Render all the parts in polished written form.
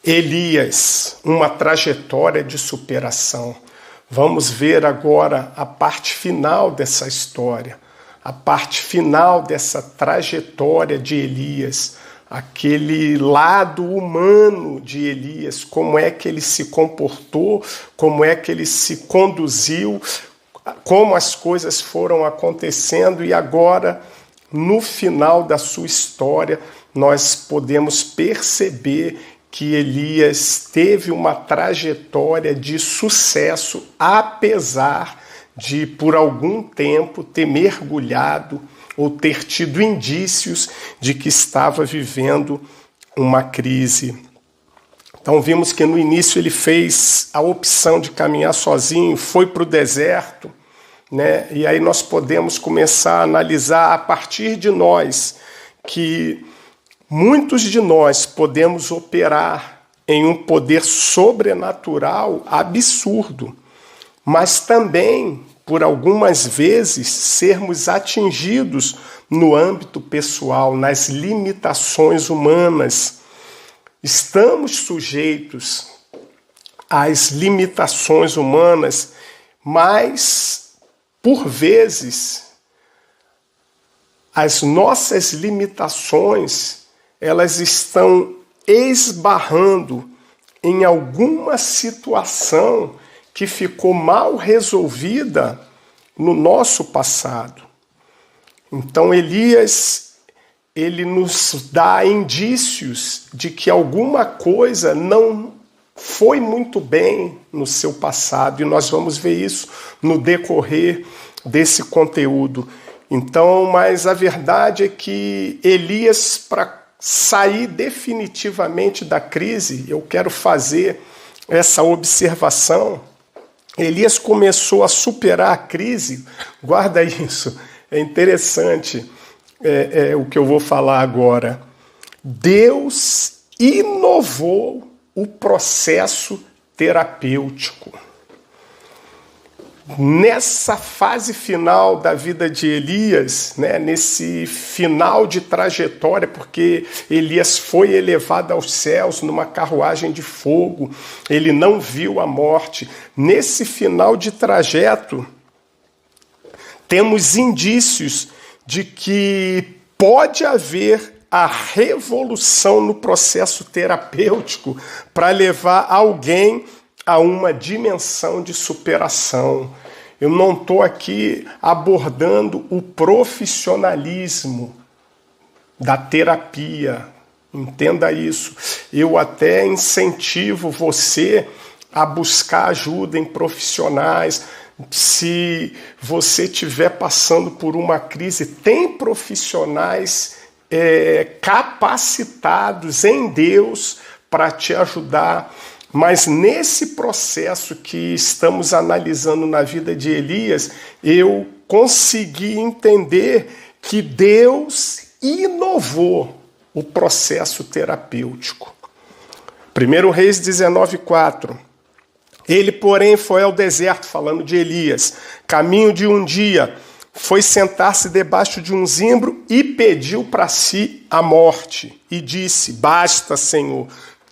Elias, uma trajetória de superação. Vamos ver agora a parte final dessa história, a parte final dessa trajetória de Elias, aquele lado humano de Elias, como é que ele se comportou, como é que ele se conduziu, como as coisas foram acontecendo e agora, no final da sua história, nós podemos perceber que Elias teve uma trajetória de sucesso, apesar de, por algum tempo, ter mergulhado ou ter tido indícios de que estava vivendo uma crise. Então vimos que no início ele fez a opção de caminhar sozinho, foi para o deserto, né? E aí nós podemos começar a analisar a partir de nós que muitos de nós podemos operar em um poder sobrenatural absurdo, mas também, por algumas vezes, sermos atingidos no âmbito pessoal, nas limitações humanas. Estamos sujeitos às limitações humanas, mas, por vezes, as nossas limitações elas estão esbarrando em alguma situação que ficou mal resolvida no nosso passado. Então Elias, ele nos dá indícios de que alguma coisa não foi muito bem no seu passado, e nós vamos ver isso no decorrer desse conteúdo. Então, mas a verdade é que Elias, para sair definitivamente da crise, eu quero fazer essa observação. Elias começou a superar a crise, guarda isso, é interessante o que eu vou falar agora. Deus inovou o processo terapêutico. Nessa fase final da vida de Elias, né, nesse final de trajetória, porque Elias foi elevado aos céus numa carruagem de fogo, ele não viu a morte. Nesse final de trajeto, temos indícios de que pode haver a revolução no processo terapêutico para levar alguém a uma dimensão de superação. Eu não estou aqui abordando o profissionalismo da terapia, entenda isso. Eu até incentivo você a buscar ajuda em profissionais. Se você estiver passando por uma crise, tem profissionais capacitados em Deus para te ajudar. Mas nesse processo que estamos analisando na vida de Elias, eu consegui entender que Deus inovou o processo terapêutico. 1 Reis 19:4. Ele, porém, foi ao deserto, falando de Elias, caminho de um dia, foi sentar-se debaixo de um zimbro e pediu para si a morte. E disse: basta, Senhor,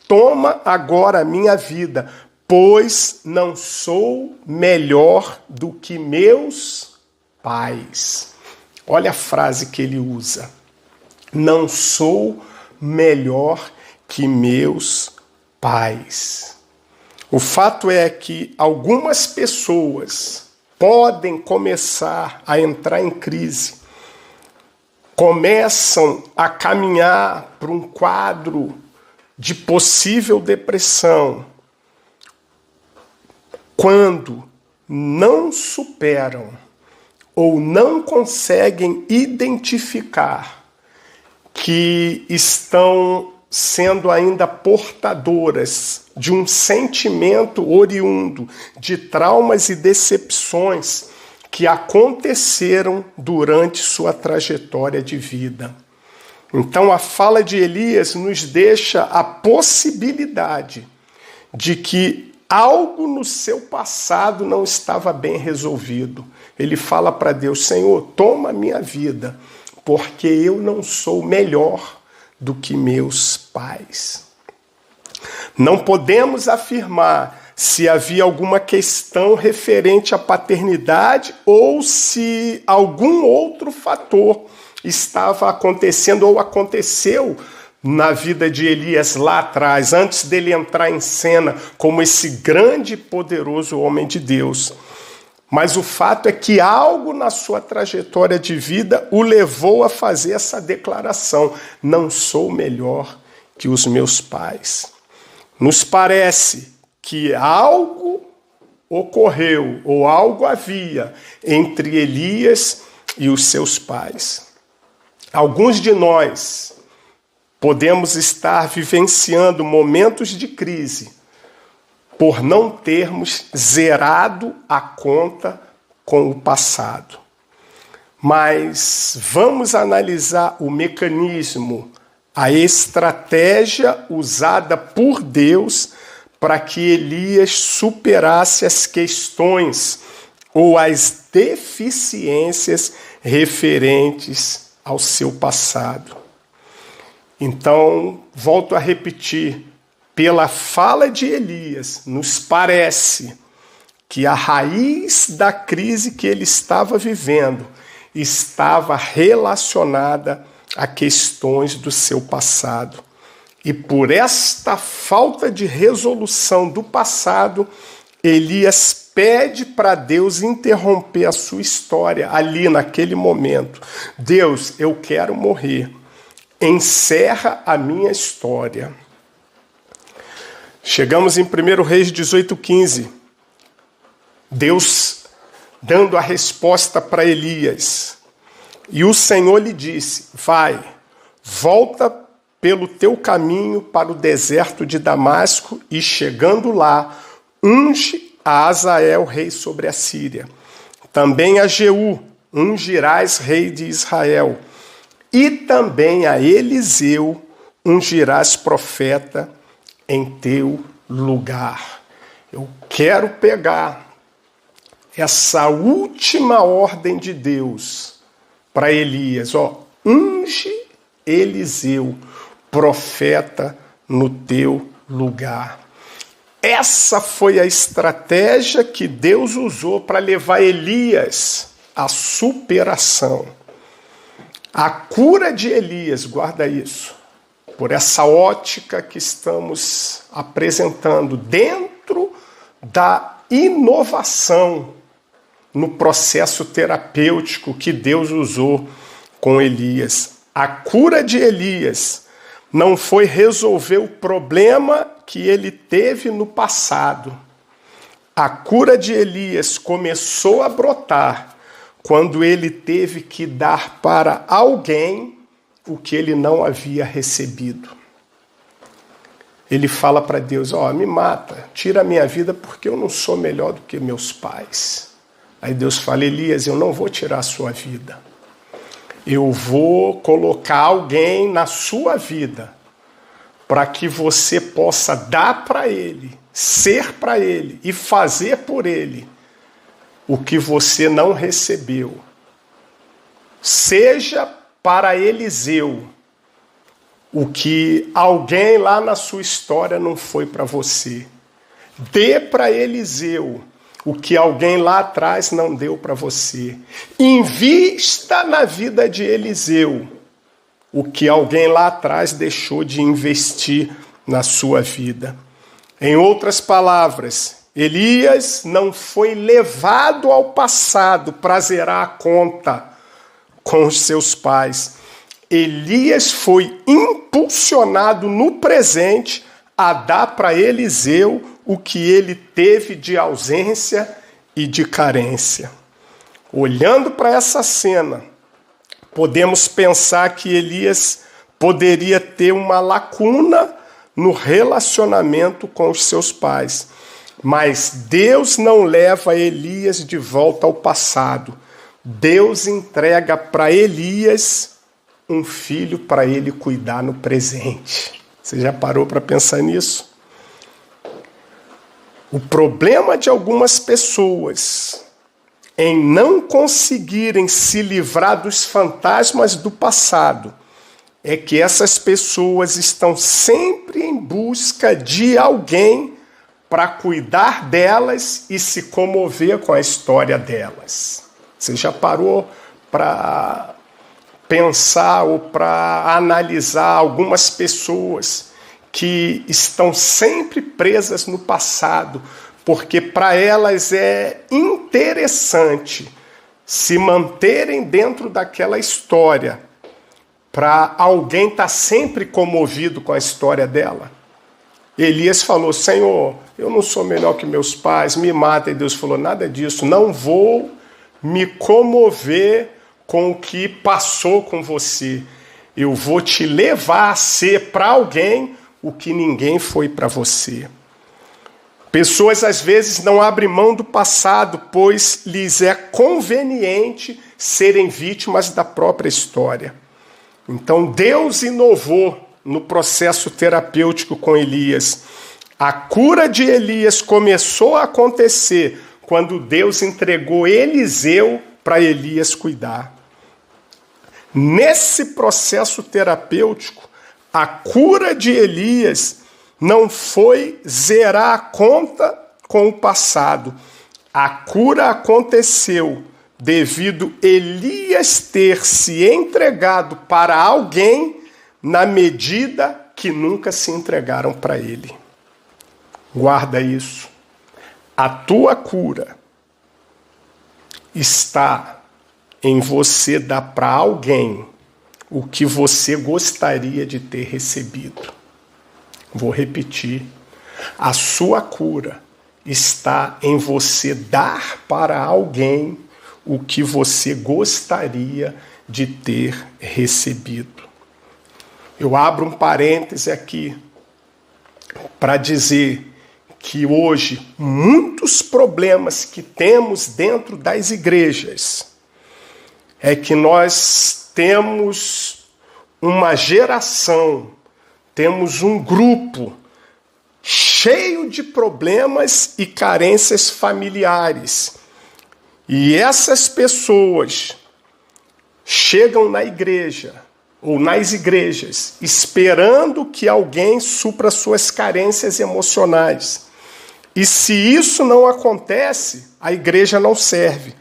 toma agora a minha vida, pois não sou melhor do que meus pais. Olha a frase que ele usa. Não sou melhor que meus pais. O fato é que algumas pessoas podem começar a entrar em crise, começam a caminhar para um quadro de possível depressão, quando não superam ou não conseguem identificar que estão sendo ainda portadoras de um sentimento oriundo de traumas e decepções que aconteceram durante sua trajetória de vida. Então a fala de Elias nos deixa a possibilidade de que algo no seu passado não estava bem resolvido. Ele fala para Deus: Senhor, toma a minha vida, porque eu não sou melhor do que meus pais. Não podemos afirmar se havia alguma questão referente à paternidade ou se algum outro fator estava acontecendo ou aconteceu na vida de Elias lá atrás, antes dele entrar em cena como esse grande e poderoso homem de Deus. Mas o fato é que algo na sua trajetória de vida o levou a fazer essa declaração: não sou melhor que os meus pais. Nos parece que algo ocorreu ou algo havia entre Elias e os seus pais. Alguns de nós podemos estar vivenciando momentos de crise por não termos zerado a conta com o passado. Mas vamos analisar o mecanismo, a estratégia usada por Deus para que Elias superasse as questões ou as deficiências referentes ao seu passado. Então, volto a repetir, pela fala de Elias, nos parece que a raiz da crise que ele estava vivendo estava relacionada a questões do seu passado. E por esta falta de resolução do passado, Elias pede para Deus interromper a sua história ali naquele momento. Deus, eu quero morrer. Encerra a minha história. Chegamos em 1 Reis 18:15. Deus dando a resposta para Elias. E o Senhor lhe disse: vai, volta pelo teu caminho para o deserto de Damasco e, chegando lá, unge a Azael, rei sobre a Síria. Também a Jeú ungirás rei de Israel. E também a Eliseu ungirás profeta em teu lugar. Eu quero pegar essa última ordem de Deus para Elias. Unge Eliseu, profeta no teu lugar. Essa foi a estratégia que Deus usou para levar Elias à superação. A cura de Elias, guarda isso, por essa ótica que estamos apresentando, dentro da inovação no processo terapêutico que Deus usou com Elias. A cura de Elias não foi resolver o problema que ele teve no passado. A cura de Elias começou a brotar quando ele teve que dar para alguém o que ele não havia recebido. Ele fala para Deus: me mata, tira a minha vida porque eu não sou melhor do que meus pais. Aí Deus fala: Elias, eu não vou tirar a sua vida. Eu vou colocar alguém na sua vida para que você possa dar para ele, ser para ele e fazer por ele o que você não recebeu. Seja para Eliseu o que alguém lá na sua história não foi para você. Dê para Eliseu o que alguém lá atrás não deu para você. Invista na vida de Eliseu o que alguém lá atrás deixou de investir na sua vida. Em outras palavras, Elias não foi levado ao passado para zerar a conta com os seus pais. Elias foi impulsionado no presente a dar para Eliseu o que ele teve de ausência e de carência. Olhando para essa cena, podemos pensar que Elias poderia ter uma lacuna no relacionamento com os seus pais. Mas Deus não leva Elias de volta ao passado. Deus entrega para Elias um filho para ele cuidar no presente. Você já parou para pensar nisso? O problema de algumas pessoas em não conseguirem se livrar dos fantasmas do passado é que essas pessoas estão sempre em busca de alguém para cuidar delas e se comover com a história delas. Você já parou para pensar ou para analisar algumas pessoas que estão sempre presas no passado, porque para elas é interessante se manterem dentro daquela história, para alguém estar sempre comovido com a história dela? Elias falou: Senhor, eu não sou melhor que meus pais, me mata. E Deus falou: nada disso, não vou me comover com o que passou com você. Eu vou te levar a ser para alguém o que ninguém foi para você. Pessoas às vezes não abrem mão do passado, pois lhes é conveniente serem vítimas da própria história. Então Deus inovou no processo terapêutico com Elias. A cura de Elias começou a acontecer quando Deus entregou Eliseu para Elias cuidar. Nesse processo terapêutico, a cura de Elias não foi zerar a conta com o passado. A cura aconteceu devido Elias ter se entregado para alguém na medida que nunca se entregaram para ele. Guarda isso. A tua cura está em você dar para alguém o que você gostaria de ter recebido. Vou repetir. A sua cura está em você dar para alguém o que você gostaria de ter recebido. Eu abro um parêntese aqui para dizer que hoje muitos problemas que temos dentro das igrejas é que nós temos uma geração, temos um grupo cheio de problemas e carências familiares. E essas pessoas chegam na igreja ou nas igrejas esperando que alguém supra suas carências emocionais. E se isso não acontece, a igreja não serve.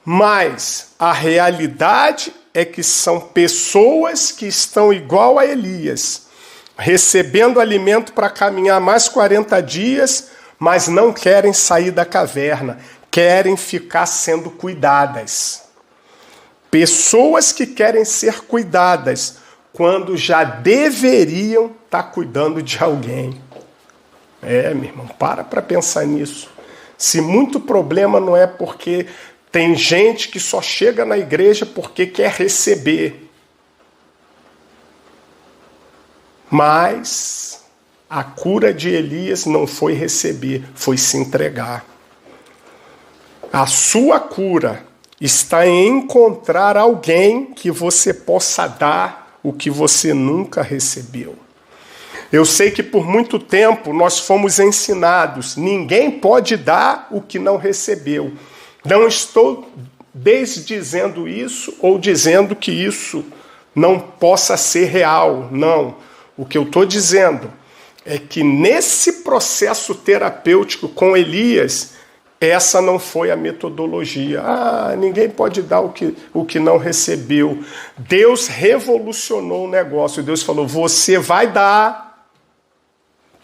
Mas a realidade é que são pessoas que estão igual a Elias, recebendo alimento para caminhar mais 40 dias, mas não querem sair da caverna, querem ficar sendo cuidadas. Pessoas que querem ser cuidadas quando já deveriam estar cuidando de alguém. Meu irmão, para pensar nisso. Se muito problema não é porque tem gente que só chega na igreja porque quer receber. Mas a cura de Elias não foi receber, foi se entregar. A sua cura está em encontrar alguém que você possa dar o que você nunca recebeu. Eu sei que por muito tempo nós fomos ensinados, ninguém pode dar o que não recebeu. Não estou desdizendo isso ou dizendo que isso não possa ser real, não. O que eu estou dizendo é que nesse processo terapêutico com Elias, essa não foi a metodologia. Ninguém pode dar o que não recebeu. Deus revolucionou o negócio. Deus falou: você vai dar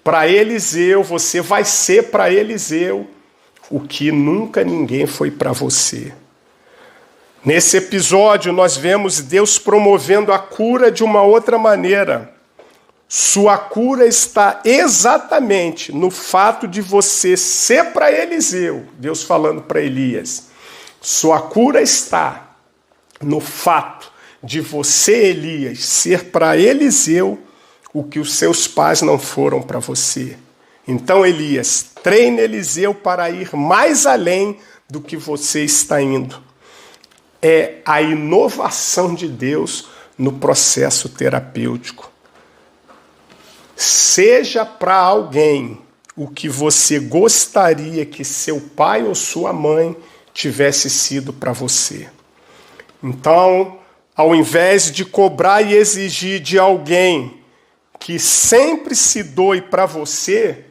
para Eliseu, você vai ser para Eliseu o que nunca ninguém foi para você. Nesse episódio, nós vemos Deus promovendo a cura de uma outra maneira. Sua cura está exatamente no fato de você ser para Eliseu. Deus falando para Elias. Sua cura está no fato de você, Elias, ser para Eliseu o que os seus pais não foram para você. Então, Elias, treine Eliseu para ir mais além do que você está indo. É a inovação de Deus no processo terapêutico. Seja para alguém o que você gostaria que seu pai ou sua mãe tivesse sido para você. Então, ao invés de cobrar e exigir de alguém que sempre se doe para você,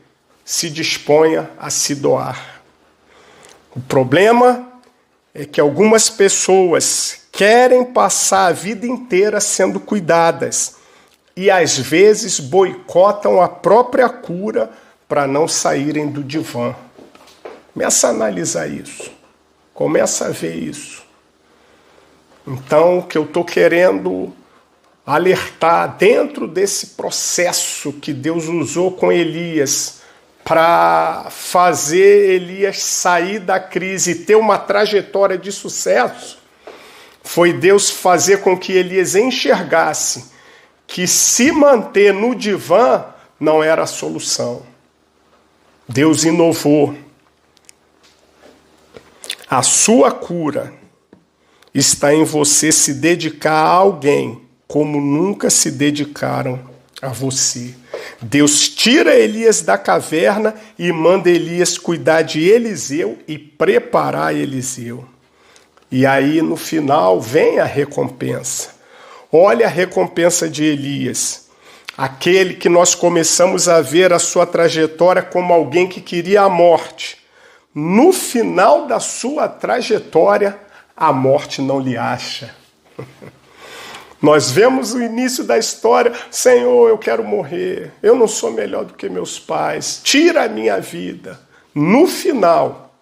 se disponha a se doar. O problema é que algumas pessoas querem passar a vida inteira sendo cuidadas e às vezes boicotam a própria cura para não saírem do divã. Começa a analisar isso. Começa a ver isso. Então, o que eu estou querendo alertar dentro desse processo que Deus usou com Elias para fazer Elias sair da crise e ter uma trajetória de sucesso, foi Deus fazer com que Elias enxergasse que se manter no divã não era a solução. Deus inovou. A sua cura está em você se dedicar a alguém como nunca se dedicaram a você. Deus tira Elias da caverna e manda Elias cuidar de Eliseu e preparar Eliseu. E aí, no final, vem a recompensa. Olha a recompensa de Elias. Aquele que nós começamos a ver a sua trajetória como alguém que queria a morte. No final da sua trajetória, a morte não lhe acha. Nós vemos o início da história. Senhor, eu quero morrer. Eu não sou melhor do que meus pais. Tira a minha vida. No final,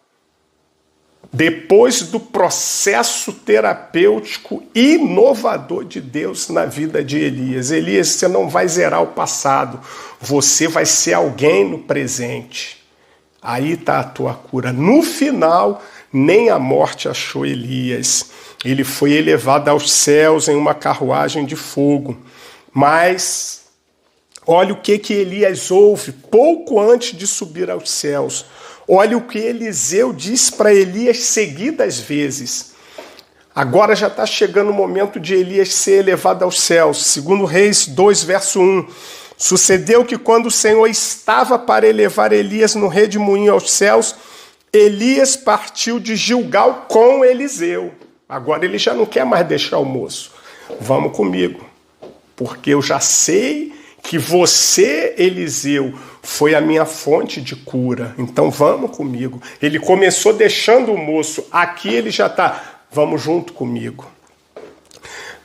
depois do processo terapêutico inovador de Deus na vida de Elias. Elias, você não vai zerar o passado. Você vai ser alguém no presente. Aí está a tua cura. No final, nem a morte achou Elias. Ele foi elevado aos céus em uma carruagem de fogo. Mas olha o que Elias ouve pouco antes de subir aos céus. Olha o que Eliseu diz para Elias seguidas vezes. Agora já está chegando o momento de Elias ser elevado aos céus. Segundo Reis 2, verso 1. Sucedeu que quando o Senhor estava para elevar Elias no redemoinho aos céus, Elias partiu de Gilgal com Eliseu. Agora ele já não quer mais deixar o moço. Vamos comigo, porque eu já sei que você, Eliseu, foi a minha fonte de cura. Então vamos comigo. Ele começou deixando o moço. Aqui ele já está. Vamos junto comigo.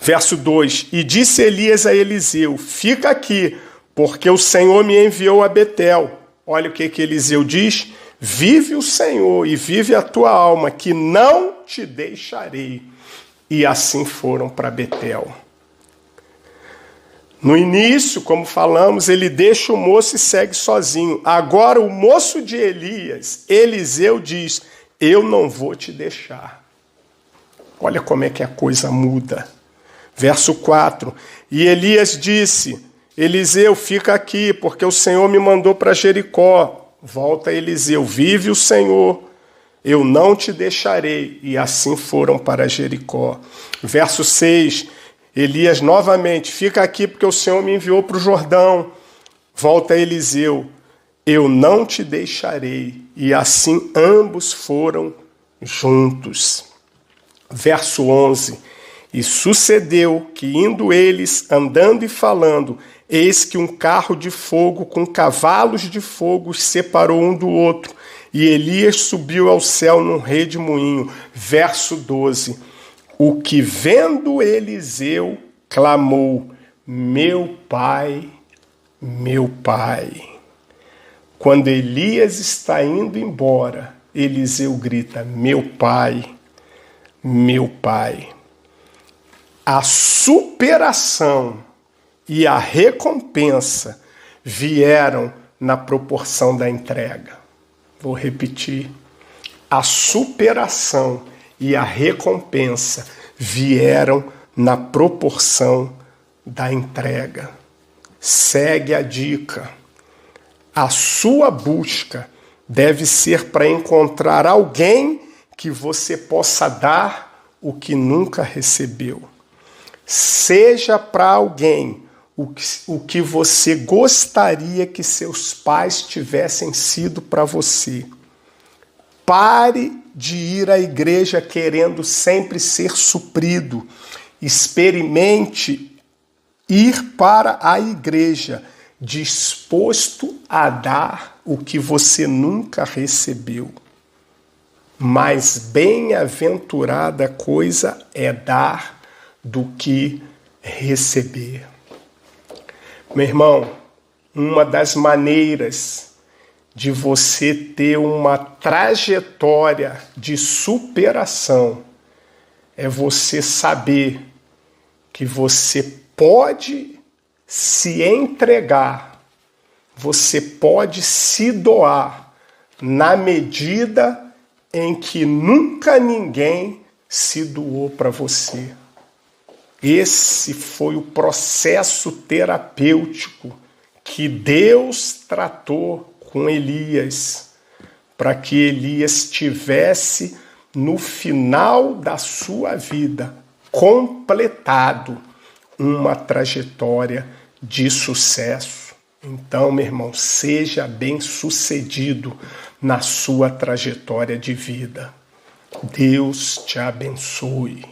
Verso 2. E disse Elias a Eliseu, fica aqui, porque o Senhor me enviou a Betel. Olha o que Eliseu diz. Vive o Senhor e vive a tua alma, que não te deixarei. E assim foram para Betel. No início, como falamos, ele deixa o moço e segue sozinho. Agora o moço de Elias, Eliseu, diz, eu não vou te deixar. Olha como é que a coisa muda. Verso 4. E Elias disse, Eliseu, fica aqui, porque o Senhor me mandou para Jericó. Volta Eliseu, vive o Senhor, eu não te deixarei. E assim foram para Jericó. Verso 6, Elias novamente, fica aqui porque o Senhor me enviou para o Jordão. Volta Eliseu, eu não te deixarei. E assim ambos foram juntos. Verso 11, e sucedeu que indo eles, andando e falando, eis que um carro de fogo com cavalos de fogo os separou um do outro, e Elias subiu ao céu num redemoinho. Verso 12. O que vendo Eliseu, clamou, meu pai, meu pai. Quando Elias está indo embora, Eliseu grita, meu pai, meu pai. A superação e a recompensa vieram na proporção da entrega. Vou repetir. A superação e a recompensa vieram na proporção da entrega. Segue a dica. A sua busca deve ser para encontrar alguém que você possa dar o que nunca recebeu. Seja para alguém o que você gostaria que seus pais tivessem sido para você. Pare de ir à igreja querendo sempre ser suprido Experimente ir para a igreja disposto a dar o que você nunca recebeu. Mas bem-aventurada coisa é dar do que receber. Meu irmão, uma das maneiras de você ter uma trajetória de superação é você saber que você pode se entregar, você pode se doar na medida em que nunca ninguém se doou para você. Esse foi o processo terapêutico que Deus tratou com Elias, para que Elias tivesse no final da sua vida completado uma trajetória de sucesso. Então, meu irmão, seja bem-sucedido na sua trajetória de vida. Deus te abençoe.